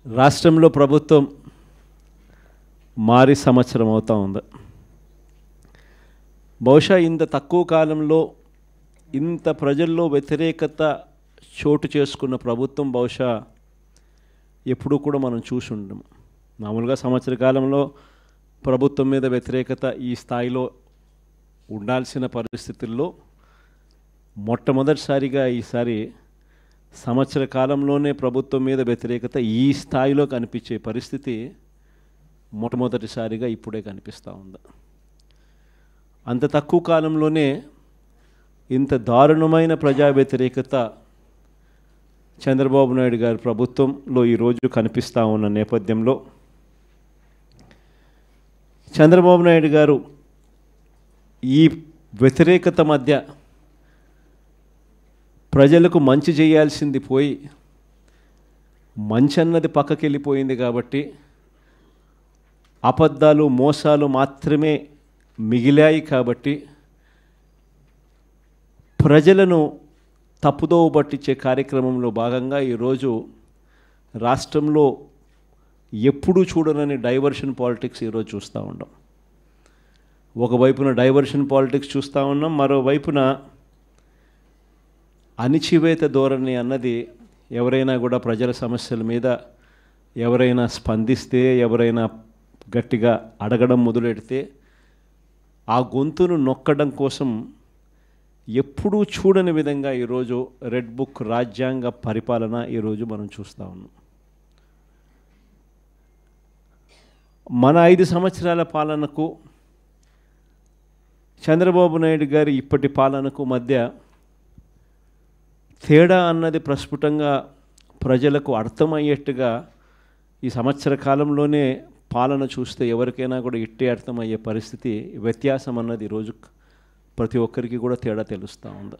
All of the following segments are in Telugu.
రాష్ట్రంలో ప్రభుత్వం మారి సంవత్సరం అవుతా ఉంది. బహుశా ఇంత తక్కువ కాలంలో ఇంత ప్రజల్లో వ్యతిరేకత చోటు చేసుకున్న ప్రభుత్వం బహుశా ఎప్పుడూ కూడా మనం చూసి ఉండము. మామూలుగా సంవత్సర కాలంలో ప్రభుత్వం మీద వ్యతిరేకత ఈ స్థాయిలో ఉండాల్సిన పరిస్థితుల్లో మొట్టమొదటిసారిగా ఈసారి సంవత్సర కాలంలోనే ప్రభుత్వం మీద వ్యతిరేకత ఈ స్థాయిలో కనిపించే పరిస్థితి మొట్టమొదటిసారిగా ఇప్పుడే కనిపిస్తూ ఉంది. అంత తక్కువ కాలంలోనే ఇంత దారుణమైన ప్రజా వ్యతిరేకత చంద్రబాబు నాయుడు గారి ప్రభుత్వంలో ఈరోజు కనిపిస్తూ ఉన్న నేపథ్యంలో చంద్రబాబు నాయుడు గారు ఈ వ్యతిరేకత మధ్య ప్రజలకు మంచి చేయాల్సింది పోయి మంచి అన్నది పక్కకి వెళ్ళిపోయింది కాబట్టి అబద్ధాలు మోసాలు మాత్రమే మిగిలాయి కాబట్టి ప్రజలను తప్పుదోవ పట్టించే కార్యక్రమంలో భాగంగా ఈరోజు రాష్ట్రంలో ఎప్పుడూ చూడనని డైవర్షన్ పాలిటిక్స్ ఈరోజు చూస్తూ ఉన్నాం. ఒకవైపున డైవర్షన్ పాలిటిక్స్ చూస్తూ ఉన్నాం, మరోవైపున అణిచివేత ధోరణి అన్నది ఎవరైనా కూడా ప్రజల సమస్యల మీద ఎవరైనా స్పందిస్తే, ఎవరైనా గట్టిగా అడగడం మొదలెడితే ఆ గొంతును నొక్కడం కోసం ఎప్పుడూ చూడని విధంగా ఈరోజు రెడ్ బుక్ రాజ్యాంగ పరిపాలన ఈరోజు మనం చూస్తూ ఉన్నాం. మన 5 సంవత్సరాల పాలనకు చంద్రబాబు నాయుడు గారి ఇప్పటి పాలనకు మధ్య తేడా అన్నది ప్రస్ఫుటంగా ప్రజలకు అర్థమయ్యేట్టుగా ఈ సంవత్సర కాలంలోనే పాలన చూస్తే ఎవరికైనా కూడా ఇట్టే అర్థమయ్యే పరిస్థితి, వ్యత్యాసం అన్నది ఈరోజు ప్రతి ఒక్కరికి కూడా తేడా తెలుస్తూ ఉంది.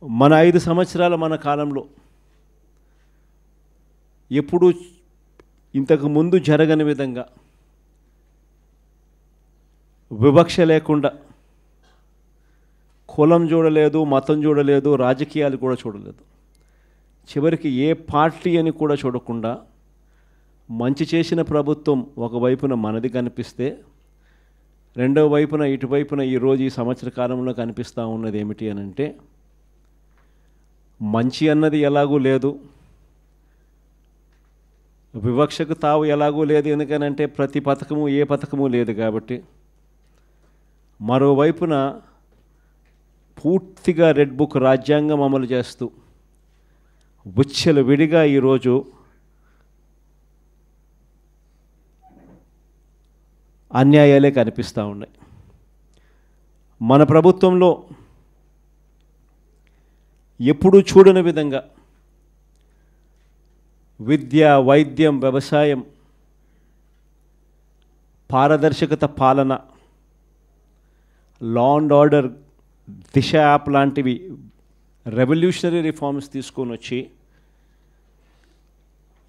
మన 5 సంవత్సరాల మన కాలంలో ఎప్పుడూ ఇంతకు ముందు జరగని విధంగా వివక్ష లేకుండా కులం చూడలేదు, మతం చూడలేదు, రాజకీయాలు కూడా చూడలేదు, చివరికి ఏ పార్టీ అని కూడా చూడకుండా మంచి చేసిన ప్రభుత్వం ఒకవైపున మనది కనిపిస్తే రెండవ వైపున ఇటువైపున ఈరోజు ఈ సంవత్సర కాలంలో కనిపిస్తూ ఉన్నది ఏమిటి అని అంటే మంచి అన్నది ఎలాగూ లేదు, వివక్షకు తావు ఎలాగూ లేదు, ఎందుకనంటే ప్రతి పథకము ఏ పథకము లేదు కాబట్టి. మరోవైపున పూర్తిగా రెడ్ బుక్ రాజ్యాంగం అమలు చేస్తూ విడిగా ఈరోజు అన్యాయాలే కనిపిస్తూ ఉన్నాయి. మన ప్రభుత్వంలో ఎప్పుడూ చూడని విధంగా విద్య, వైద్యం, వ్యవసాయం, పారదర్శకత పాలన, law and order, Disha app లాంటివి రెవల్యూషనరీ రిఫార్మ్స్ తీసుకొని వచ్చి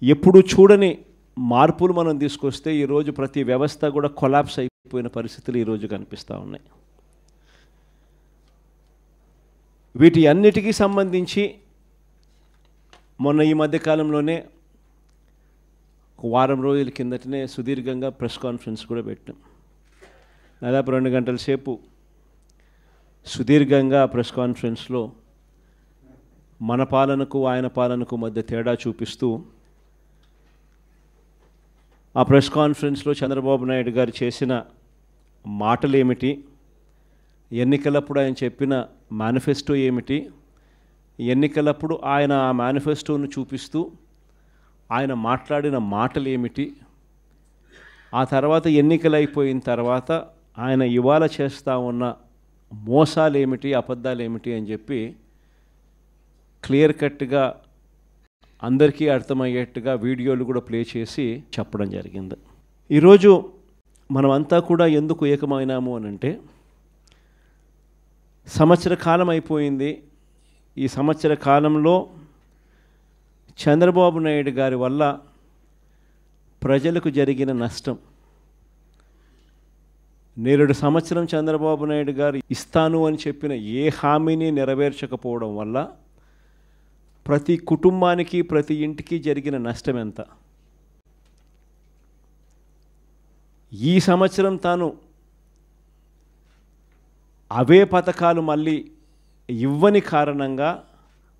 ఎప్పుడు చూడని మార్పులు మనం తీసుకొస్తే ఈరోజు ప్రతి వ్యవస్థ కూడా కొలాప్స్ అయిపోయిన పరిస్థితులు ఈరోజు కనిపిస్తూ ఉన్నాయి. వీటి అన్నిటికీ సంబంధించి మొన్న ఈ మధ్యకాలంలోనే ఒక వారం రోజుల కిందటనే సుదీర్ఘంగా ప్రెస్ కాన్ఫరెన్స్ కూడా పెట్టాం. దాదాపు 2 గంటల సేపు సుదీర్ఘంగా ప్రెస్ కాన్ఫరెన్స్లో మన పాలనకు ఆయన పాలనకు మధ్య తేడా చూపిస్తూ ఆ ప్రెస్ కాన్ఫరెన్స్లో చంద్రబాబు నాయుడు గారు చేసిన మాటలు ఏమిటి, ఎన్నికలప్పుడు ఆయన చెప్పిన మేనిఫెస్టో ఏమిటి, ఎన్నికలప్పుడు ఆయన ఆ మేనిఫెస్టోను చూపిస్తూ ఆయన మాట్లాడిన మాటలు ఏమిటి, ఆ తర్వాత ఎన్నికలు అయిపోయిన తర్వాత ఆయన ఇవాళ చేస్తూ ఉన్న మోసాలు ఏమిటి, అబద్ధాలు ఏమిటి అని చెప్పి క్లియర్ కట్గా అందరికీ అర్థమయ్యేట్టుగా వీడియోలు కూడా ప్లే చేసి చెప్పడం జరిగింది. ఈరోజు మనమంతా కూడా ఎందుకు ఏకమైనాము అని అంటే సంవత్సర కాలం అయిపోయింది. ఈ సంవత్సర కాలంలో చంద్రబాబు నాయుడు గారి వల్ల ప్రజలకు జరిగిన నష్టం, 2 సంవత్సరం చంద్రబాబు నాయుడు గారు ఇస్తాను అని చెప్పిన ఏ హామీని నెరవేర్చకపోవడం వల్ల ప్రతి కుటుంబానికి ప్రతి ఇంటికి జరిగిన నష్టం ఎంత? ఈ సంవత్సరం తాను అవే పథకాలు మళ్ళీ ఇవ్వని కారణంగా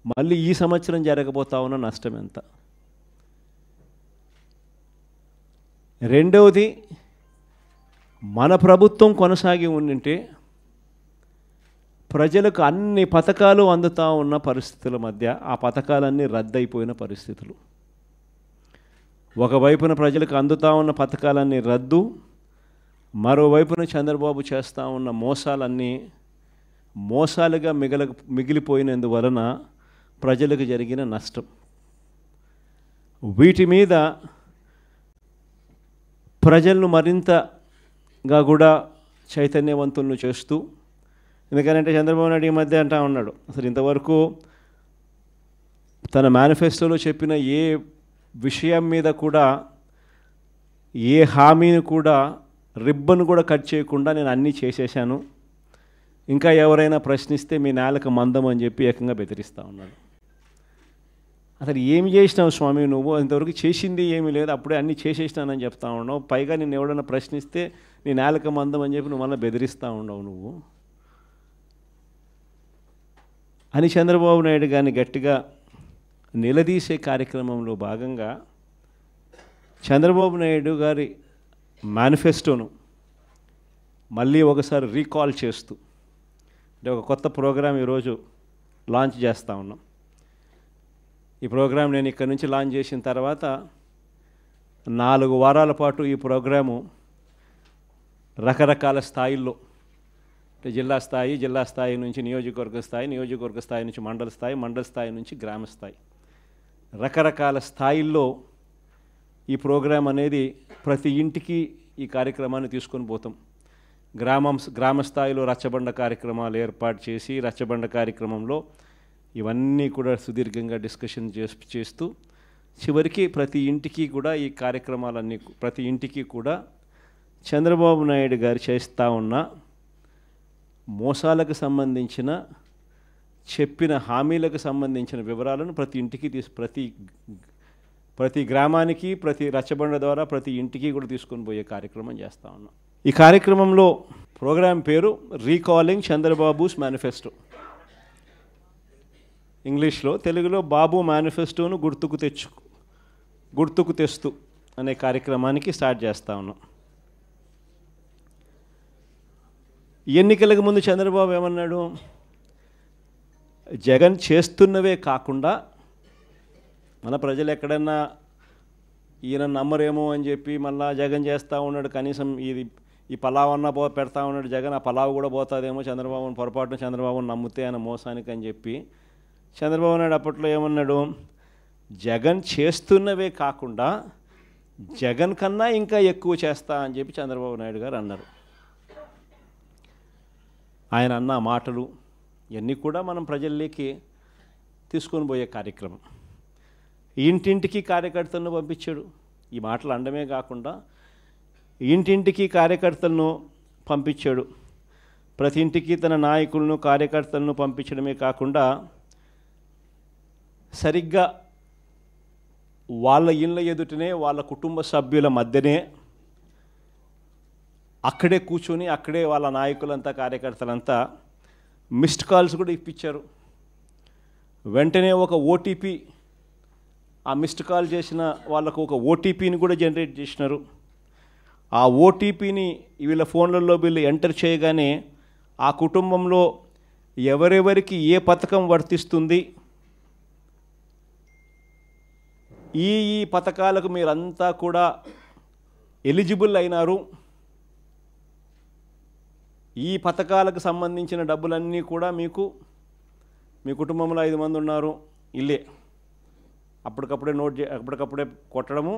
మళ్ళీ ఈ సంవత్సరం జరగబోతా ఉన్న నష్టం ఎంత? రెండవది, మన ప్రభుత్వం కొనసాగి ఉండింటే ప్రజలకు అన్ని పథకాలు అందుతూ ఉన్న పరిస్థితుల మధ్య ఆ పథకాలన్నీ రద్దయిపోయిన పరిస్థితులు. ఒకవైపున ప్రజలకు అందుతూ ఉన్న పథకాలన్నీ రద్దు, మరోవైపున చంద్రబాబు చేస్తూ ఉన్న మోసాలన్నీ మోసాలుగా మిగిలిపోయినందువలన ప్రజలకు జరిగిన నష్టం. వీటి మీద ప్రజలను మరింతగా కూడా చైతన్యవంతులను చేస్తూ, ఎందుకంటే చంద్రబాబు నాయుడు ఈ మధ్య అంటా ఉన్నాడు, అసలు ఇంతవరకు తన మేనిఫెస్టోలో చెప్పిన ఏ విషయం మీద కూడా ఏ హామీని కూడా రిబ్బన్ కూడా కట్ చేయకుండా నేను అన్నీ చేసేసాను, ఇంకా ఎవరైనా ప్రశ్నిస్తే మీ నేలకు మందం అని చెప్పి ఏకంగా బెదిరిస్తూ ఉన్నాడు. అసలు ఏమి చేసినావు స్వామి నువ్వు? ఇంతవరకు చేసింది ఏమీ లేదు, అప్పుడే అన్నీ చేసేసినానని చెప్తా ఉన్నావు. పైగా నేను ఎవడన్నా ప్రశ్నిస్తే నీ నేలకు మందం అని చెప్పి నువ్వు మళ్ళీ బెదిరిస్తూ ఉండవు నువ్వు అని చంద్రబాబు నాయుడు గారిని గట్టిగా నిలదీసే కార్యక్రమంలో భాగంగా చంద్రబాబు నాయుడు గారి మేనిఫెస్టోను మళ్ళీ ఒకసారి రీకాల్ చేస్తూ అంటే ఒక కొత్త ప్రోగ్రాం ఈరోజు లాంచ్ చేస్తూ ఉన్నాం. ఈ ప్రోగ్రాం నేను ఇక్కడ నుంచి లాంచ్ చేసిన తర్వాత 4 వారాల పాటు ఈ ప్రోగ్రాము రకరకాల స్థాయిల్లో, అంటే జిల్లా స్థాయి నుంచి నియోజకవర్గ స్థాయి నుంచి మండల స్థాయి నుంచి గ్రామ స్థాయి, రకరకాల స్థాయిల్లో ఈ ప్రోగ్రాం అనేది ప్రతి ఇంటికి ఈ కార్యక్రమాన్ని తీసుకొని పోతాం. గ్రామ స్థాయిలో రచ్చబండ కార్యక్రమాలు ఏర్పాటు చేసి రచ్చబండ కార్యక్రమంలో ఇవన్నీ కూడా సుదీర్ఘంగా డిస్కషన్ చేస్తూ చివరికి ప్రతి ఇంటికి కూడా ఈ కార్యక్రమాలన్నీ ప్రతి ఇంటికి కూడా చంద్రబాబు నాయుడు గారు చేస్తూ ఉన్న మోసాలకు సంబంధించిన చెప్పిన హామీలకు సంబంధించిన వివరాలను ప్రతి ఇంటికి ప్రతి గ్రామానికి ప్రతి రచ్చబండ ద్వారా ప్రతి ఇంటికి కూడా తీసుకొని పోయే కార్యక్రమం చేస్తూ ఉన్నాం. ఈ కార్యక్రమంలో ప్రోగ్రాం పేరు రీకాలింగ్ చంద్రబాబుస్ మేనిఫెస్టో, ఇంగ్లీష్లో, తెలుగులో బాబు మేనిఫెస్టోను గుర్తుకు తెస్తూ అనే కార్యక్రమానికి స్టార్ట్ చేస్తూ ఉన్నాం. ఎన్నికలకు ముందు చంద్రబాబు ఏమన్నాడు? జగన్ చేస్తున్నవే కాకుండా మన ప్రజలు ఎక్కడన్నా ఈయన నమ్మరేమో అని చెప్పి మళ్ళా జగన్ చేస్తూ ఉన్నాడు, కనీసం ఈ పలావ్ అన్నా పెడతా ఉన్నాడు జగన్, ఆ పలావ్ కూడా పోతుందేమో చంద్రబాబుని పొరపాటున చంద్రబాబుని నమ్మితే ఆయన మోసానికి అని చెప్పి చంద్రబాబు నాయుడు అప్పట్లో ఏమన్నాడు? జగన్ చేస్తున్నవే కాకుండా జగన్ కన్నా ఇంకా ఎక్కువ చేస్తా అని చెప్పి చంద్రబాబు నాయుడు గారు అన్నారు. ఆయన అన్న మాటలు ఇవన్నీ కూడా మనం ప్రజల్లోకి తీసుకొని పోయే కార్యక్రమం. ఇంటింటికి కార్యకర్తలను పంపించాడు. ఈ మాటలు అనడమే కాకుండా ఇంటింటికి కార్యకర్తలను పంపించాడు. ప్రతి ఇంటికి తన నాయకులను కార్యకర్తలను పంపించడమే కాకుండా సరిగ్గా వాళ్ళ ఇళ్ళ ఎదుటనే వాళ్ళ కుటుంబ సభ్యుల మధ్యనే అక్కడే కూర్చొని అక్కడే వాళ్ళ నాయకులంతా కార్యకర్తలంతా మిస్డ్ కాల్స్ కూడా ఇప్పించారు. వెంటనే ఒక ఓటీపీ, ఆ మిస్డ్ కాల్ చేసిన వాళ్ళకు ఒక ఓటీపీని కూడా జనరేట్ చేసినారు. ఆ ఓటీపీని వీళ్ళ ఫోన్లలో వీళ్ళు ఎంటర్ చేయగానే ఆ కుటుంబంలో ఎవరెవరికి ఏ పథకం వర్తిస్తుంది, ఈ పథకాలకు మీరంతా కూడా ఎలిజిబుల్ అయినారు, ఈ పథకాలకు సంబంధించిన డబ్బులన్నీ కూడా మీకు మీ కుటుంబంలో 5 మంది ఉన్నారు ఇల్లే అప్పటికప్పుడే కొట్టడము,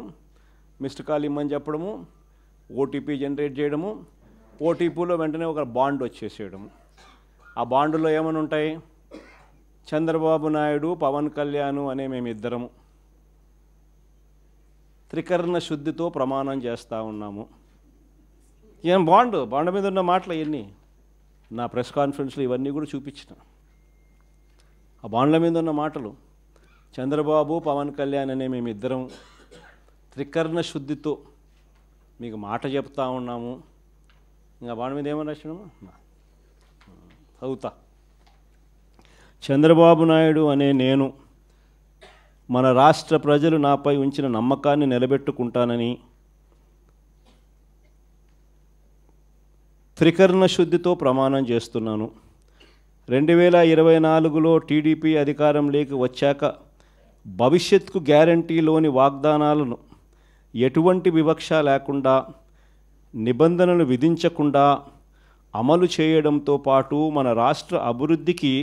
మిస్డ్ కాల్ ఇమ్మని చెప్పడము, ఓటీపీ జనరేట్ చేయడము, ఓటీపీలో వెంటనే ఒక బాండ్ వచ్చేసేయడము. ఆ బాండులో ఏమని ఉంటాయి? చంద్రబాబు నాయుడు, పవన్ కళ్యాణ్ అనే మేమిద్దరము త్రికరణ శుద్ధితో ప్రమాణం చేస్తూ ఉన్నాము. ఏం బాండ్ మీద ఉన్న మాటలు ఇవన్నీ నా ప్రెస్ కాన్ఫరెన్స్లో ఇవన్నీ కూడా చూపించిన. ఆ బాండ్ల మీద ఉన్న మాటలు చంద్రబాబు పవన్ కళ్యాణ్ అనే మేమిద్దరం త్రికరణ శుద్ధితో మీకు మాట చెప్తా ఉన్నాము. ఇంకా బాణ మీద ఏమని రాసినాము చదువుతా. చంద్రబాబు నాయుడు అనే నేను మన రాష్ట్ర ప్రజలు నాపై ఉంచిన నమ్మకాన్ని నిలబెట్టుకుంటానని త్రికరణ శుద్ధితో ప్రమాణం చేస్తున్నాను. 2024లో టీడీపీ అధికారంలోకి వచ్చాక భవిష్యత్కు గ్యారంటీలోని వాగ్దానాలను ఎటువంటి వివక్ష లేకుండా నిబంధనలు విధించకుండా అమలు చేయడంతో పాటు మన రాష్ట్ర అభివృద్ధికి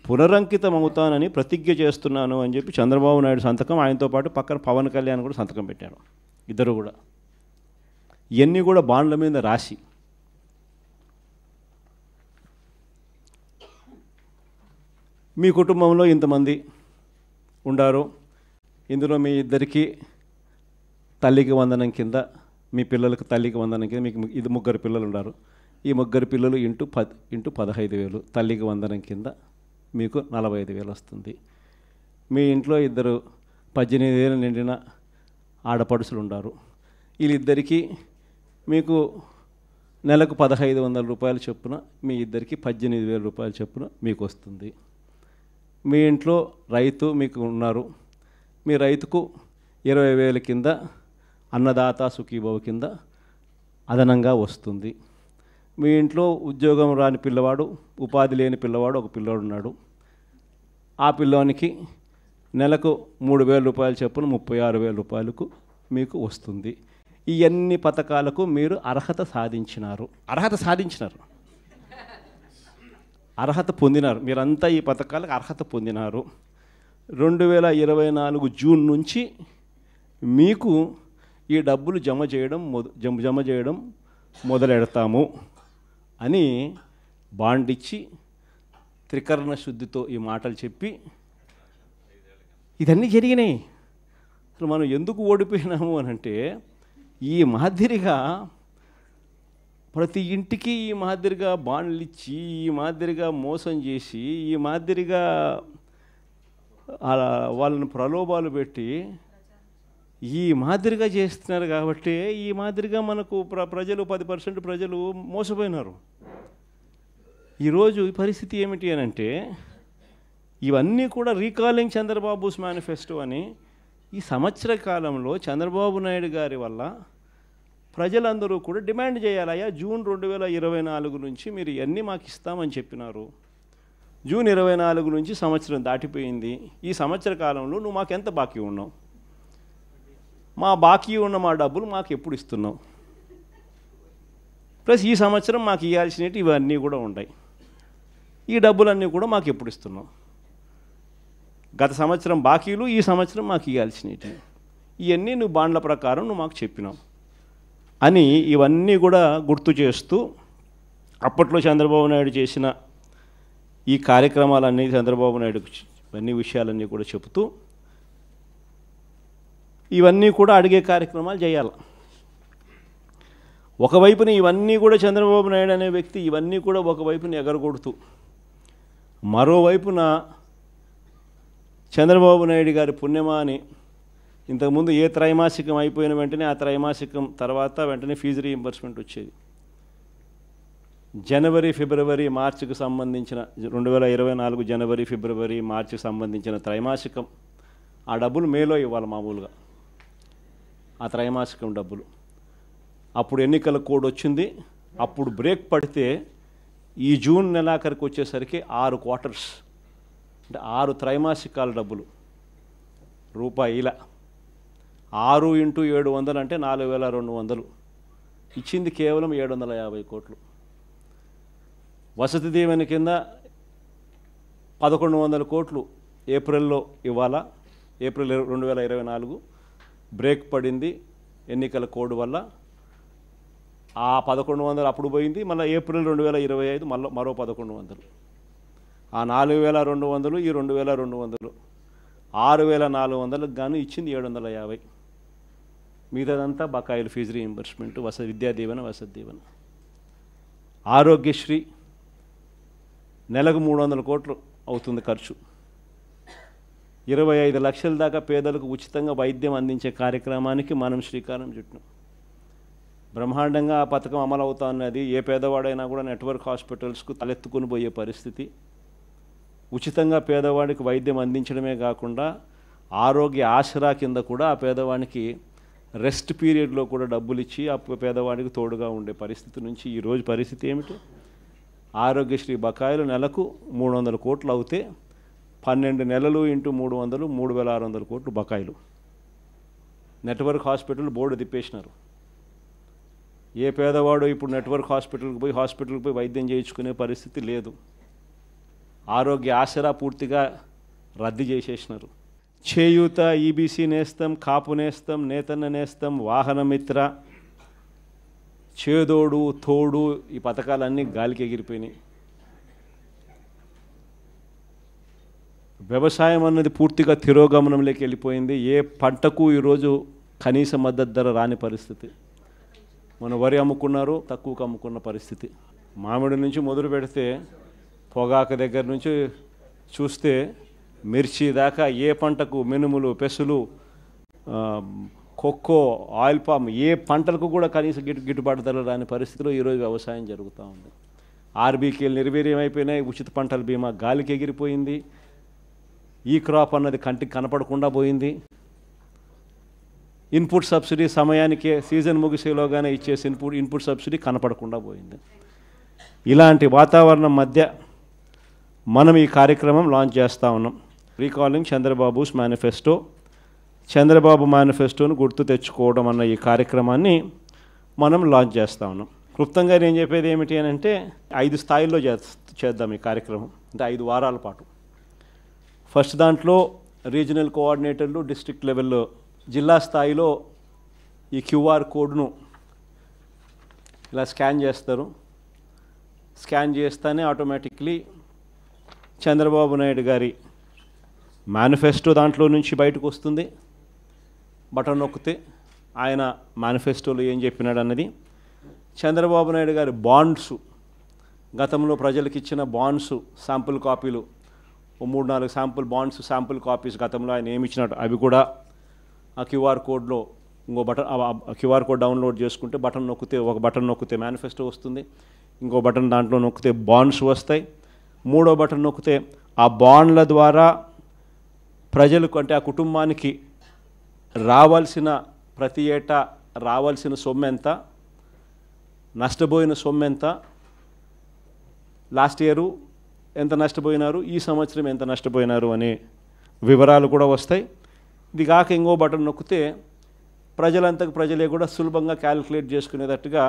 పునరంకితమవుతానని ప్రతిజ్ఞ చేస్తున్నాను అని చెప్పి చంద్రబాబు నాయుడు సంతకం, ఆయనతో పాటు పక్కన పవన్ కళ్యాణ్ కూడా సంతకం పెట్టారు. ఇద్దరు కూడా ఇవన్నీ కూడా బాండ్ల మీద రాసి మీ కుటుంబంలో ఇంతమంది ఉండారు, ఇందులో మీ ఇద్దరికి తల్లికి వందనం కింద, మీ పిల్లలకు తల్లికి వందనం కింద మీకు ఇది 3 పిల్లలు ఉన్నారు. ఈ 3 పిల్లలు ఇంటూ 15,000 తల్లికి వందనం కింద మీకు 45,000 వస్తుంది. మీ ఇంట్లో 18 నిండిన ఆడపడుచులు ఉన్నారు. వీళ్ళిద్దరికీ మీకు నెలకు 1,500 రూపాయలు చొప్పున, మీ ఇద్దరికి 18,000 రూపాయలు చొప్పున మీకు వస్తుంది. మీ ఇంట్లో రైతు మీకు ఉన్నారు, మీ రైతుకు 20,000 కింద అన్నదాత సుఖీభవ కింద అదనంగా వస్తుంది. మీ ఇంట్లో ఉద్యోగం రాని పిల్లవాడు, ఉపాధి లేని పిల్లవాడు ఒక పిల్లవాడు ఉన్నాడు. ఆ పిల్లోనికి నెలకు 3,000 రూపాయలు చొప్పున 36,000 రూపాయలకు మీకు వస్తుంది. ఈ అన్ని పథకాలకు మీరు అర్హత సాధించినారు, అర్హత పొందినారు. మీరంతా ఈ పథకాలకు అర్హత పొందినారు. 2024 జూన్ నుంచి మీకు ఈ డబ్బులు జమ చేయడం మొదలెడతాము అని బాండ్ ఇచ్చి త్రికరణ శుద్ధితో ఈ మాటలు చెప్పి ఇదన్నీ జరిగినాయి. అసలు మనం ఎందుకు ఓడిపోయినాము అని అంటే, ఈ మాదిరిగా ప్రతి ఇంటికి ఈ మాదిరిగా బాండ్లు ఇచ్చి, ఈ మాదిరిగా మోసం చేసి, ఈ మాదిరిగా వాళ్ళని ప్రలోభాలు పెట్టి ఈ మాదిరిగా చేస్తున్నారు. కాబట్టి ఈ మాదిరిగా మనకు ప్రజలు 10% ప్రజలు మోసపోయినారు. ఈరోజు ఈ పరిస్థితి ఏమిటి అని అంటే, ఇవన్నీ కూడా రీకాలింగ్ చంద్రబాబుస్ మేనిఫెస్టో అని ఈ సంవత్సర కాలంలో చంద్రబాబు నాయుడు గారి వల్ల ప్రజలందరూ కూడా డిమాండ్ చేయాలయ్యా, జూన్ 2024 నుంచి మీరు ఇవన్నీ మాకు ఇస్తామని చెప్పినారు. జూన్ 24 నుంచి సంవత్సరం దాటిపోయింది. ఈ సంవత్సర కాలంలో నువ్వు మాకు ఎంత బాకీ ఉన్నావు, మా బాకీ ఉన్న మా డబ్బులు మాకు ఎప్పుడు ఇస్తున్నావు, ప్లస్ ఈ సంవత్సరం మాకు ఇవ్వాల్సినవి ఇవన్నీ కూడా ఉంటాయి, ఈ డబ్బులన్నీ కూడా మాకు ఎప్పుడు ఇస్తున్నావు, గత సంవత్సరం బాకీలు, ఈ సంవత్సరం మాకు ఇవ్వాల్సినవి, ఇవన్నీ నువ్వు బాండ్ల ప్రకారం నువ్వు మాకు చెప్పినావు అని ఇవన్నీ కూడా గుర్తు చేస్తూ అప్పట్లో చంద్రబాబు నాయుడు చేసిన ఈ కార్యక్రమాలన్నీ, చంద్రబాబు నాయుడు ఇవన్నీ విషయాలన్నీ కూడా చెబుతూ ఇవన్నీ కూడా అడిగే కార్యక్రమాలు చేయాలి. ఒకవైపున ఇవన్నీ కూడా చంద్రబాబు నాయుడు అనే వ్యక్తి ఇవన్నీ కూడా ఒకవైపున ఎగరగొడుతూ, మరోవైపున చంద్రబాబు నాయుడు గారి పుణ్యమాని ఇంతకుముందు ఏ త్రైమాసికం అయిపోయిన వెంటనే ఆ త్రైమాసికం తర్వాత వెంటనే ఫీజు రీయింబర్స్మెంట్ వచ్చేది. జనవరి ఫిబ్రవరి మార్చికి సంబంధించిన 2024 జనవరి ఫిబ్రవరి మార్చికి సంబంధించిన త్రైమాసికం ఆ డబ్బులు మేలో ఇవ్వాలి మామూలుగా, ఆ త్రైమాసికం డబ్బులు. అప్పుడు ఎన్నికల కోడ్ వచ్చింది. అప్పుడు బ్రేక్ పడితే ఈ జూన్ నెలాఖరికి వచ్చేసరికి 6 క్వార్టర్స్ అంటే 6 త్రైమాసికాల డబ్బులు రూపాయిల 6 × 700 అంటే 4,200 ఇచ్చింది కేవలం 750 కోట్లు. వసతి దీవెన కింద 1,100 కోట్లు ఏప్రిల్లో ఇవ్వాలా. ఏప్రిల్ 2024 బ్రేక్ పడింది ఎన్నికల కోడ్ వల్ల. ఆ 1,100 అప్పుడు పోయింది. మళ్ళీ ఏప్రిల్ 2025 మరో 1,100. ఆ 4,200 ఈ 2,200 6,400కు గాను ఇచ్చింది 750. మిగతాదంతా బకాయిలు, ఫీజు రీయింబర్స్మెంట్, విద్యా దీవెన, వసతి దీవెన. ఆరోగ్యశ్రీ నెలకు 300 కోట్లు అవుతుంది ఖర్చు. 25 లక్షల దాకా పేదలకు ఉచితంగా వైద్యం అందించే కార్యక్రమానికి మనం శ్రీకారం చుట్టాం. బ్రహ్మాండంగా ఆ పథకం అమలు అవుతా ఉన్నది. ఏ పేదవాడైనా కూడా నెట్వర్క్ హాస్పిటల్స్కు తలెత్తుకుని పోయే పరిస్థితి. ఉచితంగా పేదవాడికి వైద్యం అందించడమే కాకుండా ఆరోగ్య ఆసరా కింద కూడా ఆ పేదవాడికి రెస్ట్ పీరియడ్లో కూడా డబ్బులు ఇచ్చి ఆ పేదవాడికి తోడుగా ఉండే పరిస్థితి నుంచి ఈరోజు పరిస్థితి ఏమిటి? ఆరోగ్యశ్రీ బకాయిలు నెలకు 300 కోట్లు అవుతే 12 నెలలు ఇంటూ 300 3600 కోట్లు బకాయిలు. నెట్వర్క్ హాస్పిటల్ బోర్డు తిప్పేసినారు. ఏ పేదవాడు ఇప్పుడు నెట్వర్క్ హాస్పిటల్కి పోయి వైద్యం చేయించుకునే పరిస్థితి లేదు. ఆరోగ్య ఆసరా పూర్తిగా రద్దు చేసేసినారు. చేయూత, ఈబీసీ నేస్తం, కాపు నేస్తం, నేతన్న నేస్తం, వాహనమిత్ర, చేదోడు, తోడు, ఈ పథకాలన్నీ గాలికి ఎగిరిపోయినాయి. వ్యవసాయం అన్నది పూర్తిగా తిరోగమనంలోకి వెళ్ళిపోయింది. ఏ పంటకు ఈరోజు కనీస మద్దతు ధర రాని పరిస్థితి. మన వరి అమ్ముకున్నారు, తక్కువకు అమ్ముకున్న పరిస్థితి. మామిడి నుంచి మొదలు పెడితే పొగాకు దగ్గర నుంచి చూస్తే మిర్చి దాకా ఏ పంటకు, మినుములు, పెసులు, కొక్కో, ఆయిల్ పామ్, ఏ పంటలకు కూడా కనీస గిట్టుబాటు ధర రాని పరిస్థితిలో ఈరోజు వ్యవసాయం జరుగుతూ ఉంది. ఆర్బీకేలు నిర్వీర్యం అయిపోయినాయి. ఉచిత పంటల బీమా గాలికి ఎగిరిపోయింది. ఈ క్రాప్ అన్నది కంటికి కనపడకుండా పోయింది. ఇన్పుట్ సబ్సిడీ సమయానికే సీజన్ ముగిసేలోగానే ఇచ్చేసి ఇన్పుట్ సబ్సిడీ కనపడకుండా పోయింది. ఇలాంటి వాతావరణం మధ్య మనం ఈ కార్యక్రమం లాంచ్ చేస్తూ ఉన్నాం. రీకాలింగ్ చంద్రబాబుస్ మేనిఫెస్టో, చంద్రబాబు మేనిఫెస్టోను గుర్తు తెచ్చుకోవడం అన్న ఈ కార్యక్రమాన్ని మనం లాంచ్ చేస్తూ ఉన్నాం. క్లుప్తంగా నేను చెప్పేది ఏమిటి అని అంటే 5 స్థాయిల్లో చేద్దాం ఈ కార్యక్రమం. అంటే 5 వారాల పాటు. ఫస్ట్ దాంట్లో రీజనల్ కోఆర్డినేటర్లు, డిస్ట్రిక్ట్ లెవెల్లో, జిల్లా స్థాయిలో ఈ క్యూఆర్ కోడ్ను ఇలా స్కాన్ చేస్తారు. స్కాన్ చేస్తేనే ఆటోమేటిక్లీ చంద్రబాబు నాయుడు గారి మేనిఫెస్టో దాంట్లో నుంచి బయటకు వస్తుంది. బటన్ నొక్కితే ఆయన మేనిఫెస్టోలో ఏం చెప్పినాడు అన్నది. చంద్రబాబు నాయుడు గారి బాండ్స్, గతంలో ప్రజలకు ఇచ్చిన బాండ్స్ శాంపుల్ కాపీలు, 3-4 శాంపుల్ బాండ్స్, శాంపుల్ కాపీస్ గతంలో ఆయన ఏమి ఇచ్చినట్టు అవి కూడా ఆ క్యూఆర్ కోడ్లో ఇంకో బటన్, క్యూఆర్ కోడ్ డౌన్లోడ్ చేసుకుంటే ఒక బటన్ నొక్కితే మేనిఫెస్టో వస్తుంది. ఇంకో బటన్ దాంట్లో నొక్కితే బాండ్స్ వస్తాయి. 3వ బటన్ నొక్కితే ఆ బాండ్ల ద్వారా ప్రజలకు, అంటే ఆ కుటుంబానికి రావాల్సిన, ప్రతి ఏటా రావాల్సిన సొమ్ము ఎంత, నష్టపోయిన సొమ్ము ఎంత, లాస్ట్ ఇయరు ఎంత నష్టపోయినారు, ఈ సంవత్సరం ఎంత నష్టపోయినారు అనే వివరాలు కూడా వస్తాయి. ఇది కాక ఇంకో బటన్ నొక్కితే ప్రజలంతకు ప్రజలే కూడా సులభంగా క్యాలిక్యులేట్ చేసుకునేటట్టుగా,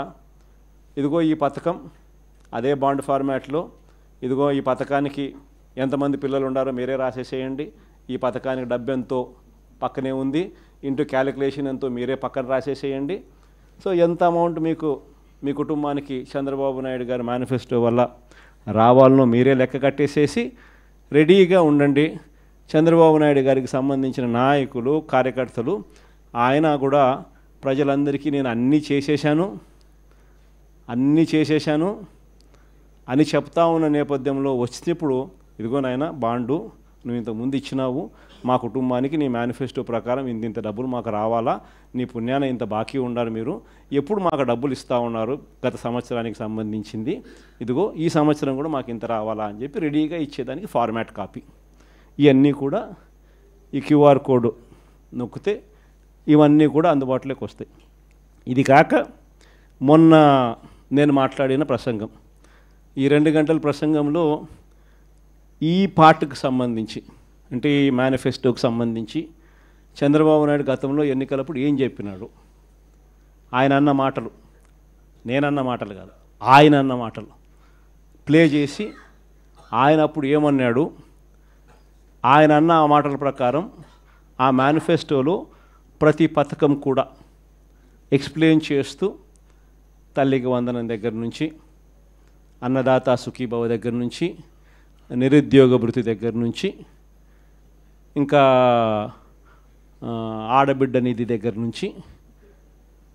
ఇదిగో ఈ పథకం అదే బాండ్ ఫార్మాట్లో, ఇదిగో ఈ పథకానికి ఎంతమంది పిల్లలు ఉండారో మీరే రాసేసేయండి, ఈ పథకానికి డబ్బు ఎంతో పక్కనే ఉంది, ఇంటూ క్యాలిక్యులేషన్ ఎంతో మీరే పక్కన రాసేసేయండి. సో ఎంత అమౌంట్ మీకు మీ కుటుంబానికి చంద్రబాబు నాయుడు గారి మేనిఫెస్టో వల్ల రావాలనో మీరే లెక్క కట్టేసేసి రెడీగా ఉండండి. చంద్రబాబు నాయుడు గారికి సంబంధించిన నాయకులు, కార్యకర్తలు, ఆయన కూడా ప్రజలందరికీ నేను అన్నీ చేసేశాను అని చెప్తా ఉన్న నేపథ్యంలో వచ్చినప్పుడు, ఇదిగో నాయన బాండు నువ్వు ఇంతకుముందు ఇచ్చినావు, మా కుటుంబానికి నీ మేనిఫెస్టో ప్రకారం ఇంత డబ్బులు మాకు రావాలా, నీ పుణ్యాన ఇంత బాకీ ఉన్నారు, మీరు ఎప్పుడు మాకు డబ్బులు ఇస్తూ ఉన్నారు గత సంవత్సరానికి సంబంధించింది, ఇదిగో ఈ సంవత్సరం కూడా మాకు ఇంత రావాలా అని చెప్పి రెడీగా ఇచ్చేదానికి ఫార్మాట్ కాపీ. ఇవన్నీ కూడా ఈ క్యూఆర్ కోడ్ నొక్కితే ఇవన్నీ కూడా అందుబాటులోకి వస్తాయి. ఇది కాక మొన్న నేను మాట్లాడిన ప్రసంగం, ఈ 2 గంటల ప్రసంగంలో ఈ పార్ట్కి సంబంధించి, అంటే ఈ మేనిఫెస్టోకి సంబంధించి చంద్రబాబు నాయుడు గతంలో ఎన్నికలప్పుడు ఏం చెప్పినాడు, ఆయన అన్న మాటలు, నేనన్న మాటలు కాదు, ఆయన అన్న మాటలు ప్లే చేసి ఆయన అప్పుడు ఏమన్నాడు, ఆయన అన్న ఆ మాటల ప్రకారం ఆ మేనిఫెస్టోలో ప్రతి పథకం కూడా ఎక్స్ప్లెయిన్ చేస్తూ, తల్లికి వందనం దగ్గర నుంచి, అన్నదాత సుఖీభవ దగ్గర నుంచి, నిరుద్యోగ భృతి దగ్గర నుంచి, ఇంకా ఆడబిడ్డ నిధి దగ్గర నుంచి,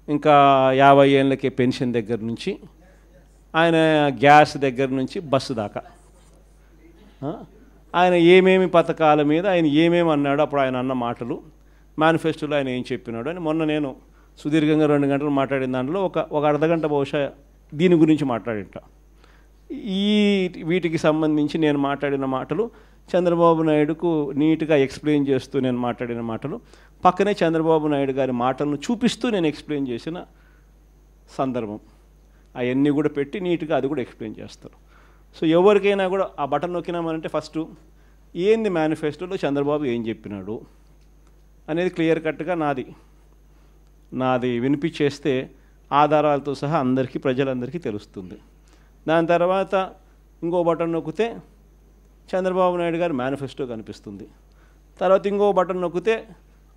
ఇంకా 50 ఏళ్ళకే పెన్షన్ దగ్గర నుంచి, ఆయన గ్యాస్ దగ్గర నుంచి బస్సు దాకా ఆయన ఏమేమి పథకాల మీద ఆయన ఏమేమి అన్నాడు, అప్పుడు ఆయన అన్న మాటలు, మేనిఫెస్టోలో ఆయన ఏం చెప్పినాడు అని మొన్న నేను సుదీర్ఘంగా 2 గంటలు మాట్లాడిన దాంట్లో ఒక అర్ధగంట బహుశా దీని గురించి మాట్లాడింట. వీటికి సంబంధించి నేను మాట్లాడిన మాటలు చంద్రబాబు నాయుడుకు నీట్గా ఎక్స్ప్లెయిన్ చేస్తూ నేను మాట్లాడిన మాటలు, పక్కనే చంద్రబాబు నాయుడు గారి మాటలను చూపిస్తూ నేను ఎక్స్ప్లెయిన్ చేసిన సందర్భం, అవన్నీ కూడా పెట్టి నీట్గా అది కూడా ఎక్స్ప్లెయిన్ చేస్తారు. సో ఎవరికైనా కూడా ఆ బటన్ నొక్కినామనంటే ఫస్ట్ ఏంది మేనిఫెస్టోలో చంద్రబాబు ఏం చెప్పినాడు అనేది క్లియర్ కట్గా నాది వినిపించేస్తే ఆధారాలతో సహా అందరికీ, ప్రజలందరికీ తెలుస్తుంది. దాని తర్వాత ఇంకో బటన్ నొక్కితే చంద్రబాబు నాయుడు గారి మేనిఫెస్టో కనిపిస్తుంది. తర్వాత ఇంకో బటన్ నొక్కితే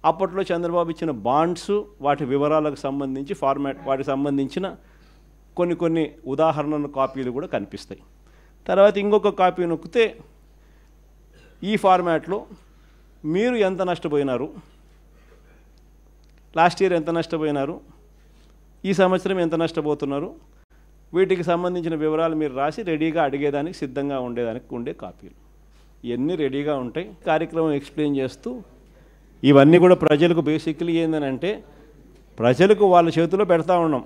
అప్పట్లో చంద్రబాబు ఇచ్చిన బాండ్స్, వాటి వివరాలకు సంబంధించి వాటికి సంబంధించిన కొన్ని ఉదాహరణ కాపీలు కూడా కనిపిస్తాయి. తర్వాత ఇంకొక కాపీ నొక్కితే ఈ ఫార్మాట్లో మీరు ఎంత నష్టపోయినారు, లాస్ట్ ఇయర్ ఎంత నష్టపోయినారు, ఈ సంవత్సరం ఎంత నష్టపోతున్నారు, వీటికి సంబంధించిన వివరాలు మీరు రాసి రెడీగా అడిగేదానికి సిద్ధంగా ఉండేదానికి ఉండే కాపీలు ఇవన్నీ రెడీగా ఉంటాయి. కార్యక్రమం ఎక్స్ప్లెయిన్ చేస్తూ ఇవన్నీ కూడా ప్రజలకు బేసిక్లీ ఏంటంటే ప్రజలకు వాళ్ళ చేతిలో పెడతా ఉన్నాం.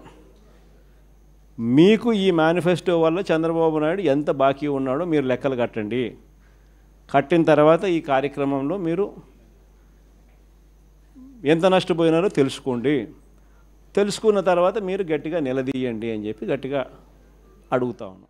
మీకు ఈ మేనిఫెస్టో వల్ల చంద్రబాబు నాయుడు ఎంత బాకీ ఉన్నాడో మీరు లెక్కలు కట్టండి. కట్టిన తర్వాత ఈ కార్యక్రమంలో మీరు ఎంత నష్టపోయినారో తెలుసుకోండి. తెలుసుకున్న తర్వాత మీరు గట్టిగా నిలదీయండి అని చెప్పి గట్టిగా అడుగుతా ఉన్నాం.